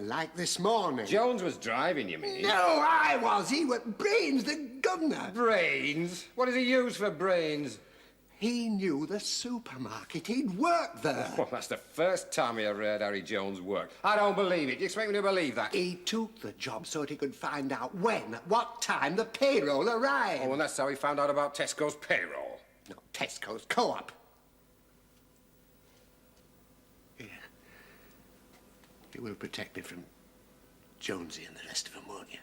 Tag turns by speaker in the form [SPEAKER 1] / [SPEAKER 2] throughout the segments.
[SPEAKER 1] Like this morning.
[SPEAKER 2] Jones was driving, you mean?
[SPEAKER 1] No, I was. He was Brains, the governor.
[SPEAKER 2] Brains? What does he use for brains?
[SPEAKER 1] He knew the supermarket. He'd worked there.
[SPEAKER 2] Well, that's the first time I ever heard Harry Jones work. I don't believe it. You expect me to believe that?
[SPEAKER 1] He took the job so that he could find out when, at what time, the payroll arrived.
[SPEAKER 2] Oh, and that's how he found out about Tesco's payroll.
[SPEAKER 1] No, Tesco's Co-op. Yeah. You will protect me from Jonesy and the rest of them, won't you?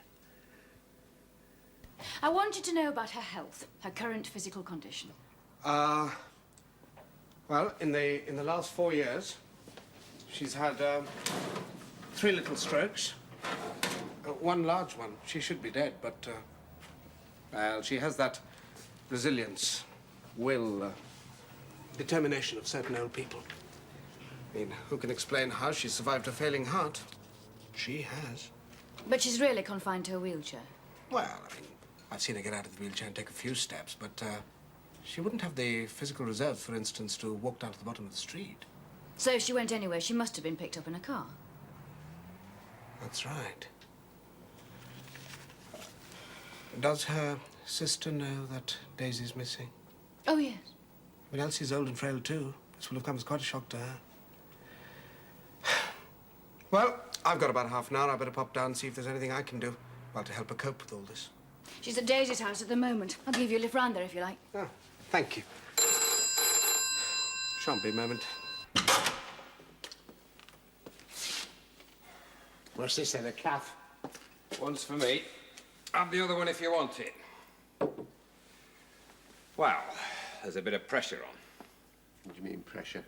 [SPEAKER 3] I want you to know about her health, her current physical condition.
[SPEAKER 4] Well, in the last 4 years, she's had 3 little strokes, 1 large one. She should be dead, but well, she has that resilience, will, determination of certain old people. I mean, who can explain how she survived a failing heart? She has.
[SPEAKER 3] But she's really confined to a wheelchair.
[SPEAKER 4] Well, I mean, I've seen her get out of the wheelchair and take a few steps, but she wouldn't have the physical reserve, for instance, to walk down to the bottom of the street.
[SPEAKER 3] So if she went anywhere, she must have been picked up in a car.
[SPEAKER 4] That's right. Does her sister know that Daisy's missing?
[SPEAKER 3] Oh, yes.
[SPEAKER 4] But Elsie's old and frail, too. This will have come as quite a shock to her. Well, I've got about half an hour. I better pop down and see if there's anything I can do, well, to help her cope with all this.
[SPEAKER 3] She's at Daisy's house at the moment. I'll give you a lift round there if you like.
[SPEAKER 4] Oh, thank you. Shan't be a moment.
[SPEAKER 1] What's this then, a calf?
[SPEAKER 2] One's for me. Have the other one if you want it. Well, there's a bit of pressure on.
[SPEAKER 1] What do you mean, pressure?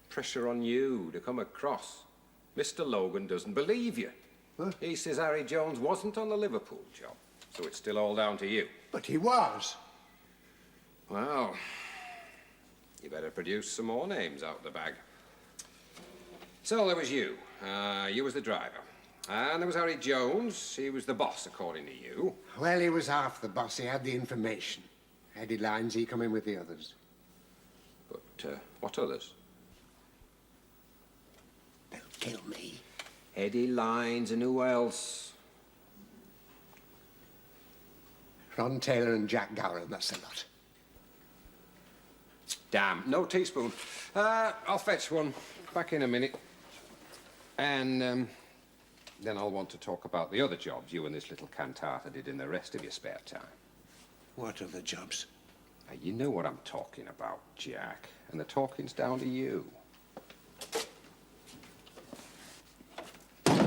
[SPEAKER 2] Pressure on you to come across. Mr. Logan doesn't believe you.
[SPEAKER 1] What?
[SPEAKER 2] He says Harry Jones wasn't on the Liverpool job, so it's still all down to you.
[SPEAKER 1] But he was.
[SPEAKER 2] Well, you better produce some more names out of the bag. So there was you. You was the driver. And there was Harry Jones. He was the boss, according to you.
[SPEAKER 1] Well, he was half the boss. He had the information. Eddie Lines, he come in with the others.
[SPEAKER 2] But what others?
[SPEAKER 1] They'll kill me.
[SPEAKER 2] Eddie Lines and who else?
[SPEAKER 1] Ron Taylor and Jack Gowran, that's the lot.
[SPEAKER 2] Damn, no teaspoon. I'll fetch one. Back in a minute. And then I'll want to talk about the other jobs you and this little cantata did in the rest of your spare time.
[SPEAKER 1] What are the jobs?
[SPEAKER 2] You know what I'm talking about, Jack. And the talking's down to you. Ron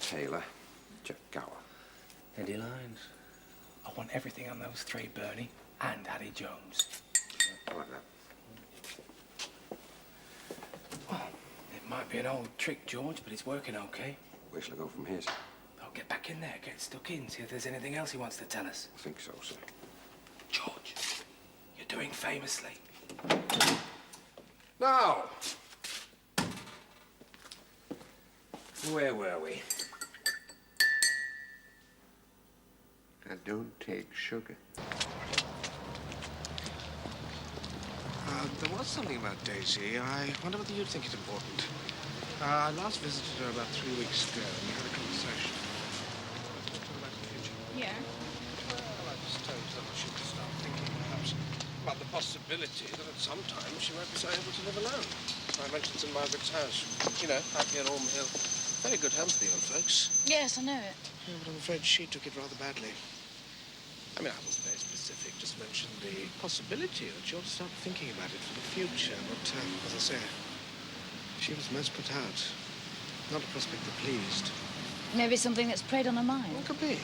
[SPEAKER 2] Taylor, Jack Gower.
[SPEAKER 5] Eddie Lines. I want everything on those 3, Bernie, and Harry Jones.
[SPEAKER 2] I like that.
[SPEAKER 5] Well, it might be an old trick, George, but it's working okay.
[SPEAKER 2] Where shall I go from here, sir?
[SPEAKER 5] I'll get back in there, get stuck in, see if there's anything else he wants to tell us.
[SPEAKER 2] I think so, sir.
[SPEAKER 5] George, you're doing famously.
[SPEAKER 2] Now, where were we?
[SPEAKER 1] I don't take sugar.
[SPEAKER 4] There was something about Daisy. I wonder whether you'd think it important. I last visited her about 3 weeks ago, and we had a conversation. Talked about the future.
[SPEAKER 3] Yeah.
[SPEAKER 4] Well, I just told her that she could start thinking, perhaps, about the possibility that at some time she might be so able to live alone. I mentioned St. Margaret's house. You know, out near Orme Hill. Very good home for the old folks.
[SPEAKER 3] Yes, I know it.
[SPEAKER 4] Yeah, but I'm afraid she took it rather badly. I mean, I wasn't very specific, just mentioned the possibility that she ought to start thinking about it for the future. But, as I say, she was most put out. Not a prospect that pleased.
[SPEAKER 3] Maybe something that's preyed on her mind.
[SPEAKER 4] What could be?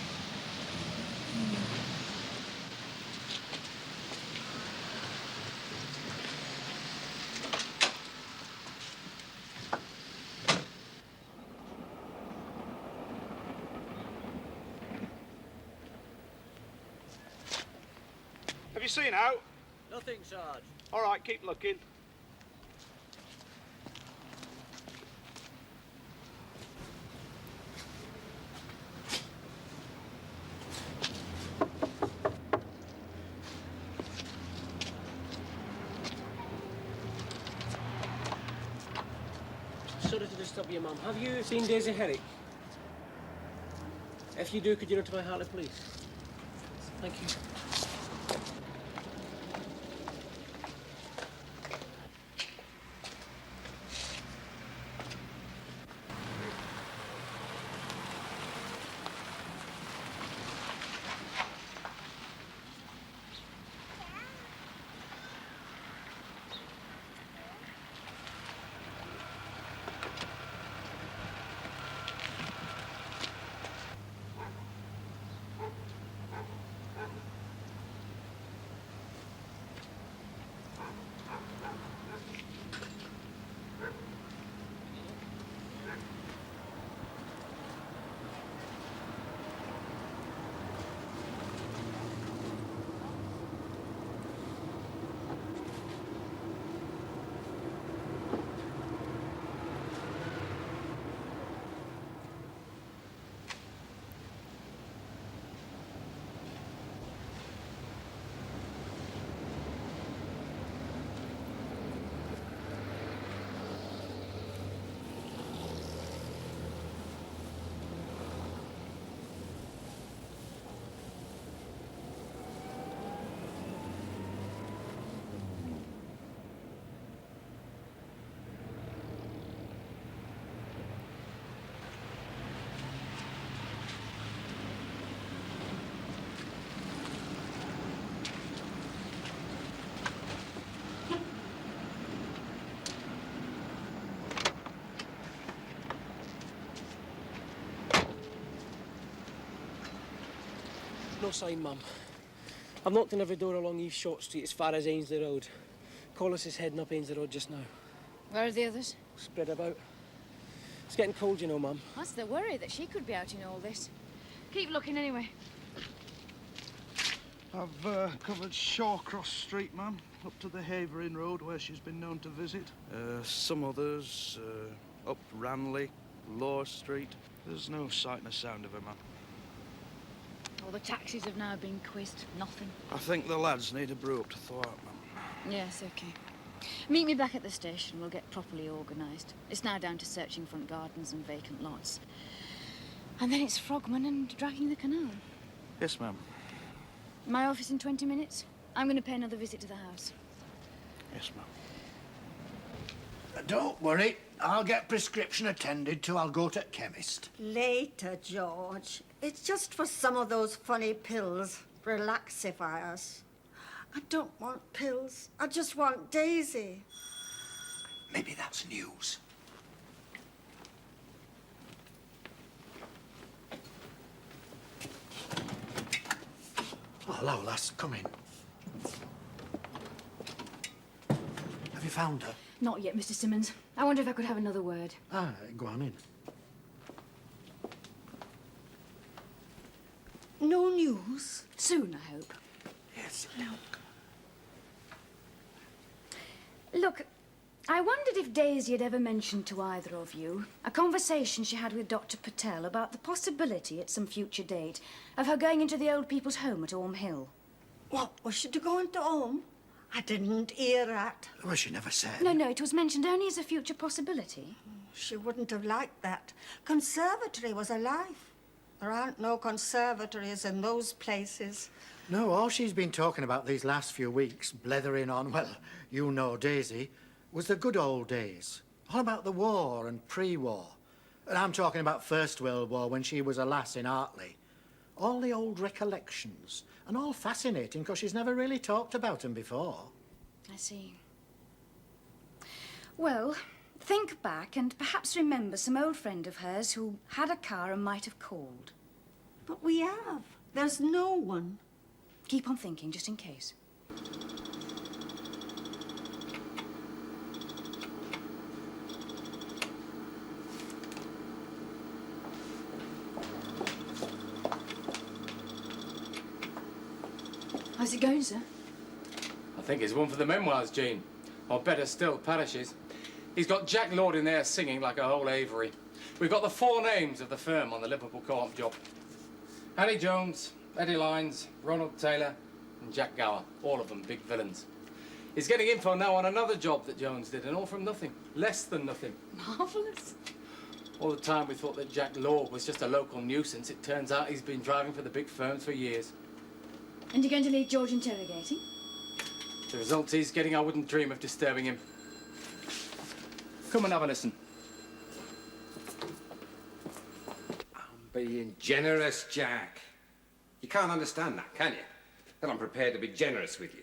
[SPEAKER 6] Have you seen out?
[SPEAKER 7] Nothing, Sarge.
[SPEAKER 6] All right, keep looking.
[SPEAKER 5] Sorry to disturb you, Mum. Have you seen Daisy Herrick? If you do, could you notify Hartley Police? Thank you. No sign, Mum. I've knocked on every door along East Short Street as far as Ainsley Road. Collis is heading up Ainsley Road just now.
[SPEAKER 3] Where are the others?
[SPEAKER 5] Spread about. It's getting cold, you know, Mum.
[SPEAKER 3] That's the worry, that she could be out in all this. Keep looking anyway.
[SPEAKER 7] I've covered Shawcross Street, ma'am, up to the Havering Road where she's been known to visit. Some others, up Ranley, Law Street. There's no sight nor sound of her, ma'am.
[SPEAKER 3] All the taxis have now been quizzed. Nothing.
[SPEAKER 7] I think the lads need a brew up to thaw out, ma'am.
[SPEAKER 3] Yes, okay. Meet me back at the station. We'll get properly organised. It's now down to searching front gardens and vacant lots. And then it's Frogman and dragging the canal.
[SPEAKER 7] Yes, ma'am.
[SPEAKER 3] My office in 20 minutes. I'm going to pay another visit to the house.
[SPEAKER 7] Yes, ma'am.
[SPEAKER 1] Don't worry. I'll get prescription attended to. I'll go to chemist.
[SPEAKER 8] Later, George. It's just for some of those funny pills, relaxifiers. I don't want pills. I just want Daisy.
[SPEAKER 1] Maybe that's news. Oh, hello, lass. Come in. Have you found her?
[SPEAKER 3] Not yet, Mr. Simmons. I wonder if I could have another word.
[SPEAKER 1] Ah, go on in.
[SPEAKER 8] No news?
[SPEAKER 3] Soon, I hope.
[SPEAKER 1] Yes, look.
[SPEAKER 3] Look, I wondered if Daisy had ever mentioned to either of you a conversation she had with Dr. Patel about the possibility at some future date of her going into the old people's home at Orme Hill.
[SPEAKER 8] What, was she to go into home? I didn't hear that.
[SPEAKER 1] Well, she never said.
[SPEAKER 3] No, it was mentioned only as a future possibility.
[SPEAKER 8] She wouldn't have liked that. Conservatory was alive. There aren't no conservatories in those places.
[SPEAKER 1] No, all she's been talking about these last few weeks, blethering on, well, you know Daisy, was the good old days. All about the war and pre-war. And I'm talking about First World War when she was a lass in Hartley. All the old recollections. And all fascinating because she's never really talked about them before.
[SPEAKER 3] I see. Well, think back and perhaps remember some old friend of hers who had a car and might have called.
[SPEAKER 8] But we have. There's no one.
[SPEAKER 3] Keep on thinking, just in case. How's it going, sir?
[SPEAKER 5] I think it's one for the memoirs, Jean. Or better still, Parrish's. He's got Jack Lord in there singing like a whole Avery. We've got the 4 names of the firm on the Liverpool co-op job. Harry Jones, Eddie Lyons, Ronald Taylor and Jack Gower. All of them big villains. He's getting info now on another job that Jones did, and all from nothing. Less than nothing.
[SPEAKER 3] Marvellous.
[SPEAKER 5] All the time we thought that Jack Lord was just a local nuisance. It turns out he's been driving for the big firms for years.
[SPEAKER 3] And you're going to leave George interrogating?
[SPEAKER 5] The result he's getting, I wouldn't dream of disturbing him. Come and have a listen.
[SPEAKER 2] I'm being generous, Jack. You can't understand that, can you? That I'm prepared to be generous with you.